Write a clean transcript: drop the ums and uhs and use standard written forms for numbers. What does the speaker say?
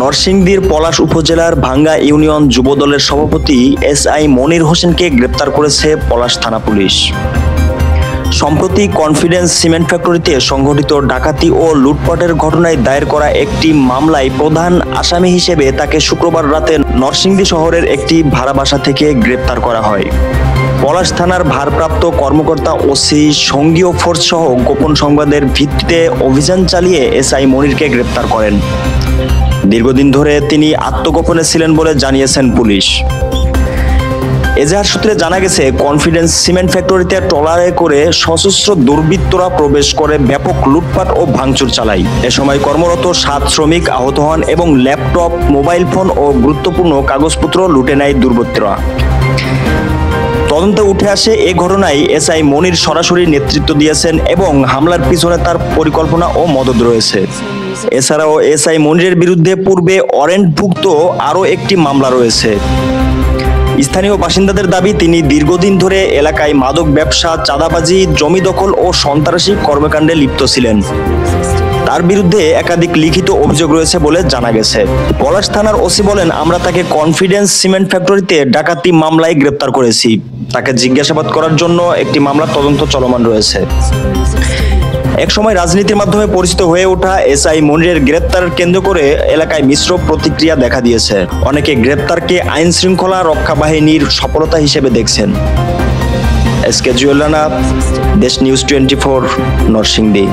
নরসিংদীর পলাশ উপজেলার ভাঙ্গা ইউনিয়ন যুবদলের সভাপতি এসআই মনির হোসেনকে গ্রেপ্তার করেছে পলাশ থানা পুলিশ। সম্প্রতি কনফিডেন্স সিমেন্ট ফ্যাক্টরিতে সংঘটিত ডাকাতি ও লুটপাটের ঘটনায় দায়ের করা একটি মামলায় প্রধান আসামি হিসেবে তাকে শুক্রবার রাতে নরসিংদী শহরের একটি ভাড়া বাসা থেকে গ্রেপ্তার করা হয়। পলাশ থানার ভারপ্রাপ্ত কর্মকর্তা ওসি সঙ্গীয় ফোর্স সহ গোপন সংবাদের ভিত্তিতে অভিযান চালিয়ে এসআই মনিরকে গ্রেপ্তার করেন। দীর্ঘদিন ধরে তিনি আত্মগোপনে ছিলেন বলে জানিয়েছেন পুলিশ। এজাহার সূত্রে জানা গেছে, কনফিডেন্স সিমেন্ট ফ্যাক্টরিতে ট্রলারে করে সশস্ত্র দুর্বৃত্তরা প্রবেশ করে ব্যাপক লুটপাট ও ভাঙচুর চালায়। এ সময় কর্মরত 7 শ্রমিক আহত হন এবং ল্যাপটপ, মোবাইল ফোন ও গুরুত্বপূর্ণ কাগজপত্র লুটে নেয় দুর্বৃত্তরা। তদন্তে উঠে আসে, এ ঘটনায় এসআই মনির সরাসরি নেতৃত্ব দিয়েছেন এবং হামলার পিছনে তার পরিকল্পনা ও মদত রয়েছে। এছাড়াও এসআই মনিরের বিরুদ্ধে পূর্বে ওয়ারেন্টভুক্ত আরও একটি মামলা রয়েছে। স্থানীয় বাসিন্দাদের দাবি, তিনি দীর্ঘদিন ধরে এলাকায় মাদক ব্যবসা, চাঁদাবাজি, জমি দখল ও সন্ত্রাসী কর্মকাণ্ডে লিপ্ত ছিলেন। তার বিরুদ্ধে একাধিক লিখিত অভিযোগ রয়েছে বলে জানা গেছে। পলাশ থানার ওসি বলেন, আমরা তাকে কনফিডেন্স সিমেন্ট ফ্যাক্টরিতে ডাকাতি মামলায় গ্রেপ্তার করেছি। তাকে জিজ্ঞাসাবাদ করার জন্য একটি মামলার তদন্ত চলমান রয়েছে। একসময় রাজনীতির মাধ্যমে পরিচিত হয়ে ওঠা এসআই মনিরের গ্রেপ্তার কেন্দ্র করে এলাকায় মিশ্র প্রতিক্রিয়া দেখা দিয়েছে। অনেকে গ্রেপ্তারকে আইন শৃঙ্খলা রক্ষা বাহিনীর সফলতা হিসেবে দেখছেন। এসকে জুয়েল রানা, দেশ নিউজ 24, নরসিংদী।